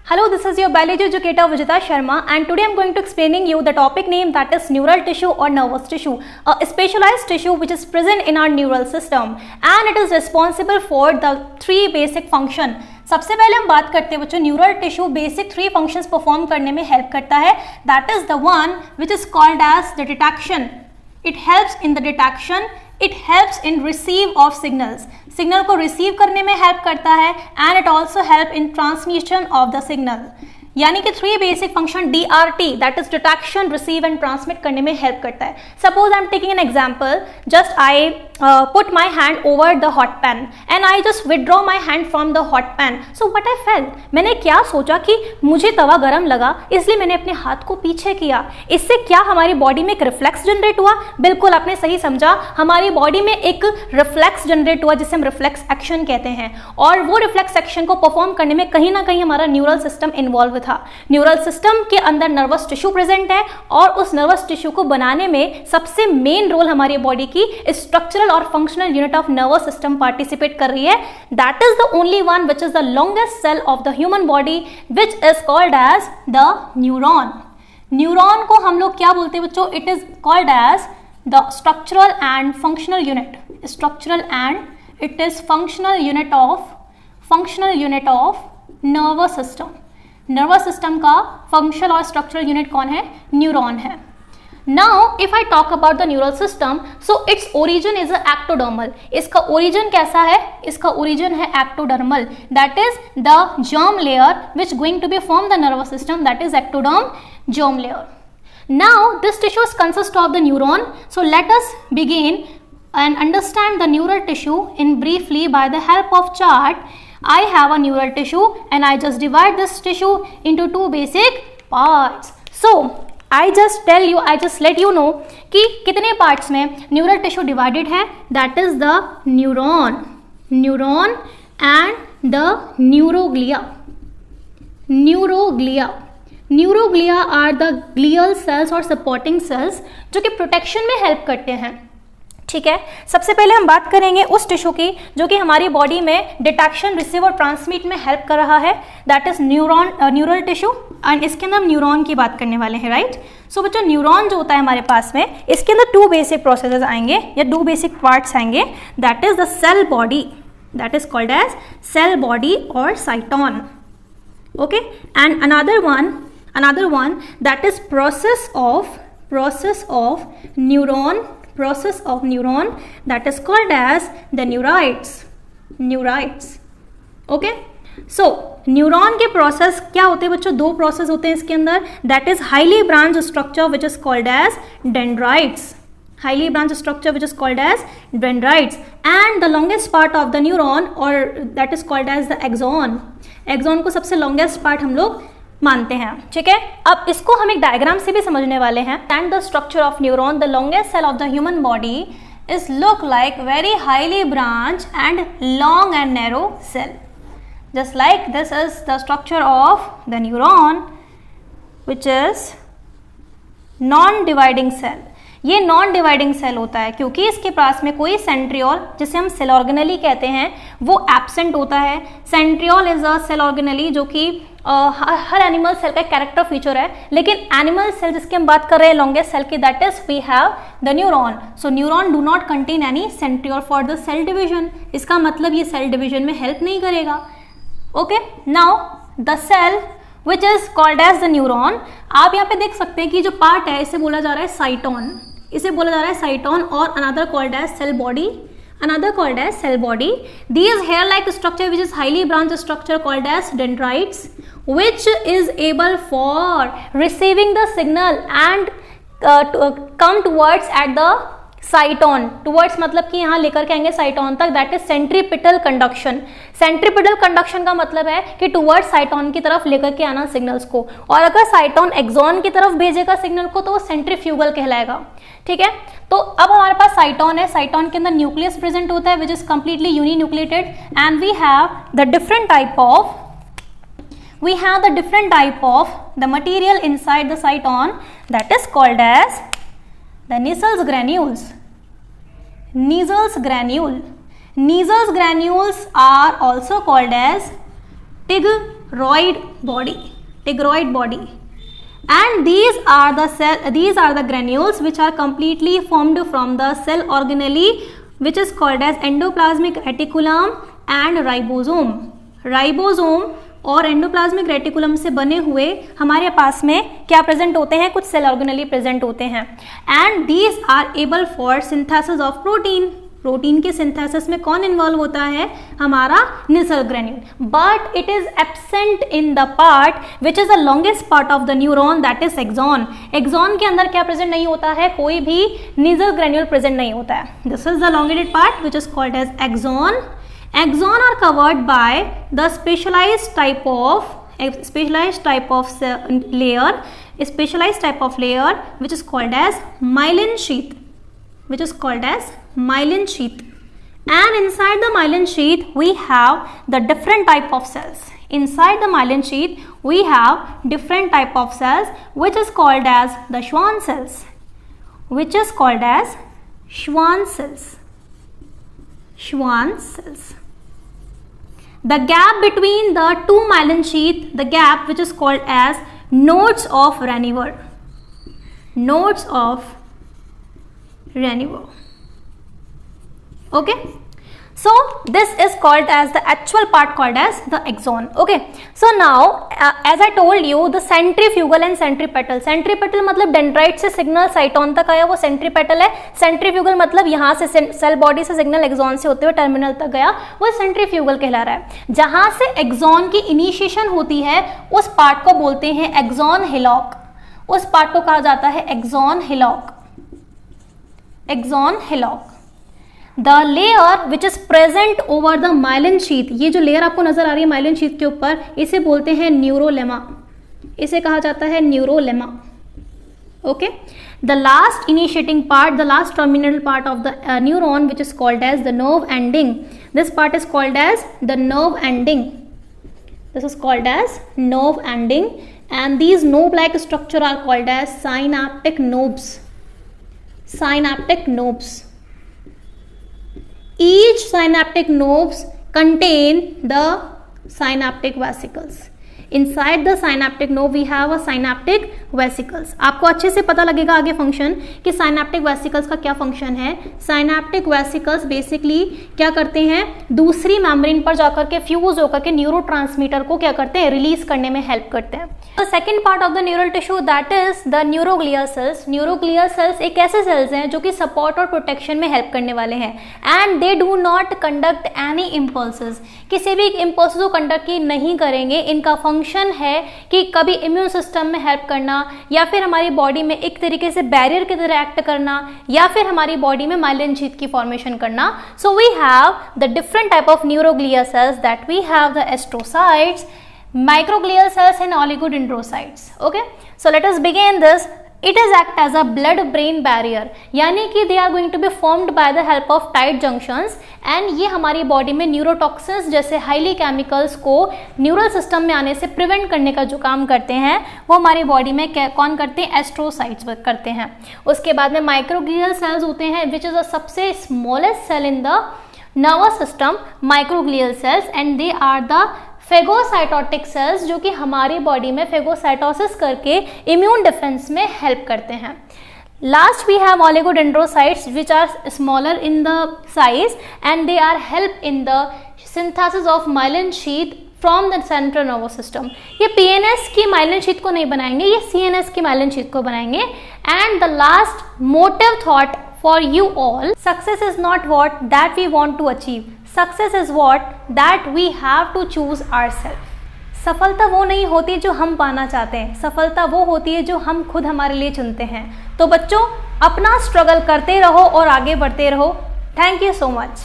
Hello, this is your biology educator Vijita Sharma, and today I am going to explaining you the topic name, that is neural tissue or nervous tissue, a specialized tissue which is present in our neural system and it is responsible for the three basic function. सबसे पहले हम बात करते हैं बच्चों neural tissue basic three functions perform करने में help करता है. That is the one which is called as the detection. It helps in the detection. It helps in receive of signals. Signal को रिसीव करने में हेल्प करता है and it also help in transmission of the signal. यानी कि three basic function DRT, that is detection, receive and transmit करने में हेल्प करता है. Suppose I am taking an example. Just I put my hand over the hot pan and I just withdraw my hand from the hot pan. So what I felt, मैंने क्या सोचा कि मुझे तवा गरम लगा इसलिए मैंने अपने हाथ को पीछे किया. इससे क्या हमारी बॉडी में एक रिफ्लेक्स जनरेट हुआ? बिल्कुल आपने सही समझा. हमारी बॉडी में एक रिफ्लेक्स जनरेट हुआ जिसे हम रिफ्लेक्स एक्शन कहते हैं और वो रिफ्लेक्स एक्शन को परफॉर्म करने में कहीं ना कहीं हमारा न्यूरल सिस्टम इन्वॉल्व था. न्यूरल सिस्टम के अंदर नर्वस टिश्यू प्रेजेंट है और उस नर्वस टिश्यू को बनाने में सबसे मेन रोल हमारी बॉडी की स्ट्रक्चरल और functional unit of nervous system participate कर रही है. That is the only one which is the longest cell of the human body which is called as the neuron. Neuron को हम लोग क्या बोलते हैं बच्चों? It is called as the structural and functional unit. Structural and it is functional unit of nervous system. Nervous system का functional और structural unit कौन है? न्यूरॉन है. Now, if I talk about the neural system, so its origin is ectodermal. इसका origin कैसा है? इसका origin है ectodermal. That is the germ layer which going to be form the nervous system. That is ectoderm germ layer. Now, this tissue consists of the neuron. So let us begin and understand the neural tissue in briefly by the help of chart. I have a neural tissue and I just divide this tissue into two basic parts. So I just let you know कि कितने parts में neural tissue divided है. That is the neuron and the neuroglia. Neuroglia are the glial cells और supporting cells जो कि protection में help करते हैं. ठीक है, सबसे पहले हम बात करेंगे उस टिश्यू की जो कि हमारी बॉडी में डिटेक्शन, रिसीव और ट्रांसमिट में हेल्प कर रहा है. That is neural tissue and इसके अंदर हम न्यूरॉन की बात करने वाले हैं. राइट. सो बच्चों न्यूरॉन जो होता है हमारे पास में, इसके अंदर टू बेसिक प्रोसेसेस आएंगे या दो बेसिक पार्ट्स आएंगे. That is the cell body. That is called as cell body और cyton. Okay. And another one that is process of neuron that is called as the neurites. Okay. So neuron के process क्या होते हैं बच्चों? दो process होते हैं इसके अंदर. That is highly branch structure which is called as dendrites. And the longest part of the neuron और that is called as the axon. Axon को सबसे लॉन्गेस्ट पार्ट हम लोग मानते हैं. ठीक है. अब इसको हम एक डायग्राम से भी समझने वाले हैं. And the structure of neuron, the longest cell of the human body is look like very highly branch and long and narrow cell. Just like this is the structure of the neuron which is non dividing cell. ये non dividing cell होता है क्योंकि इसके पास में कोई centriole, जिसे हम cell organelle कहते हैं, वो एब्सेंट होता है. Centriole is a cell organelle जो कि हर एनिमल सेल का कैरेक्टर फीचर है. लेकिन एनिमल सेल जिसकी हम बात कर रहे हैं लॉन्गेस्ट सेल की, that is we have the neuron. So neuron do not contain any centriole for the cell division. इसका मतलब ये सेल डिविजन में हेल्प नहीं करेगा. Okay. Now the cell which is called as the neuron, आप यहाँ पे देख सकते हैं कि जो पार्ट है इसे बोला जा रहा है साइटोन. और another called as cell body. These hair-like structure which is highly branched structure called as dendrites, which is able for receiving the signal and come towards at the साइटोन. Towards मतलब कि यहाँ लेकर के आएंगे साइटोन तक. That is centripetal conduction. Centripetal conduction का मतलब है कि टुवर्ड्स साइटोन की तरफ लेकर के आना सिग्नल्स को. और अगर साइटोन एक्सॉन की तरफ भेजेगा सिग्नल को तो वो सेंट्रीफ्यूगल कहलाएगा. ठीक है. तो अब हमारे पास साइटोन है. साइटोन के अंदर न्यूक्लियस प्रेजेंट होता है which is completely uninucleated and we have the different type of the material inside the cyton that is called as the Nissls granules are also called as TIG tigroid body, and these are the granules which are completely formed from the cell organelle which is called as endoplasmic reticulum and ribosome और endoplasmic reticulum से बने हुए हमारे पास में क्या present होते हैं, कुछ सेल ऑर्गेनेली प्रेजेंट होते हैं। And these are able for synthesis of protein के सिंथेसिस में कौन इन्वॉल्व होता है, हमारा Nissl granule, but it is absent in the part which is the longest part of the neuron, that is axon. Axon के अंदर क्या present नहीं होता है, कोई भी निसल ग्रेन्यूल प्रेजेंट नहीं होता है। This is the longated part which is called as axon. Axon are covered by the specialized type of layer which is called as myelin sheath, and inside the myelin sheath we have the different type of cells. Inside the myelin sheath we have different type of cells which is called as the Schwann cells. The gap between the two myelin sheath, the gap which is called as nodes of Ranvier. Okay, so this is called as the actual part called as the axon. Okay, so now as I told you, the centrifugal and centripetal मतलब dendrite से signal साइटोन तक आया, वो centripetal है। Centrifugal मतलब यहाँ से cell body से सिग्नल एक्सॉन से होते हुए टर्मिनल तक गया, वो सेंट्रीफ्यूगल कहला रहा है। जहाँ से एक्सॉन की इनिशिएशन होती है उस पार्ट को बोलते हैं एक्सॉन हिलॉक, उस पार्ट को कहा जाता है axon hillock. The layer which is present over the myelin sheath, ये जो लेयर आपको नजर आ रही है माइलिन शीथ के ऊपर, इसे बोलते हैं न्यूरोलेमा, इसे कहा जाता है neurolemma. Okay, the last initiating part, the last terminal part of the neuron which is called as the nerve ending, this part is called as the nerve ending, and these knob-like structure are called as synaptic nobes. Each synaptic nobes contain the synaptic vesicles. Inside the synaptic node we have a synaptic vesicles. आपको अच्छे से पता लगेगा आगे function कि synaptic vesicles का क्या function है। synaptic vesicles बेसिकली क्या करते हैं, दूसरी मेम्ब्रेन पर जाकर के फ्यूज होकर के न्यूरोट्रांसमीटर को क्या करते हैं, रिलीज करने में हेल्प करते हैं। The second part of the neural tissue that is the neuroglial cells. Neuroglial cells एक ऐसे सेल्स हैं जो कि सपोर्ट और प्रोटेक्शन में हेल्प करने वाले हैं, and they do not conduct any impulses, किसी भी इम्पल्स को कंडक्ट नहीं करेंगे। इनका फंक्शन है कि कभी इम्यून सिस्टम में हेल्प करना, या फिर हमारी बॉडी में एक तरीके से बैरियर की तरह एक्ट करना, या फिर हमारी बॉडी में माइलिन शीथ की फॉर्मेशन करना। So we have the different type of neuroglial cells that we have the astrocytes, microglial cells and oligodendrocytes. Okay, so let us begin this. It is act as a blood brain barrier, यानी कि they are going to be formed by the help of tight junctions, and ये हमारी body में neurotoxins जैसे highly chemicals को neural system में आने से प्रिवेंट करने का जो काम करते हैं वो हमारी बॉडी में कौन करते हैं, एस्ट्रोसाइट्स करते हैं। उसके बाद में माइक्रोग्लियल सेल्स होते हैं विच इज द सबसे smallest cell in the nervous system, microglial cells, and they are the phagocytotic cells जो कि हमारी बॉडी में फेगोसाइटोसिस करके इम्यून डिफेंस में हेल्प करते हैं। Last we have oligodendrocytes which are smaller in the size and they are help in the synthesis of myelin sheath from the central nervous system. ये PNS की myelin sheath को नहीं बनाएंगे, ये CNS की माइलिन शीथ को बनाएंगे। And the last motive thought for you all, success is not what that we want to achieve, success is what that we have to choose ourself. सफलता वो नहीं होती जो हम पाना चाहते हैं, सफलता वो होती है जो हम खुद हमारे लिए चुनते हैं। तो बच्चों अपना स्ट्रगल करते रहो और आगे बढ़ते रहो। Thank you so much.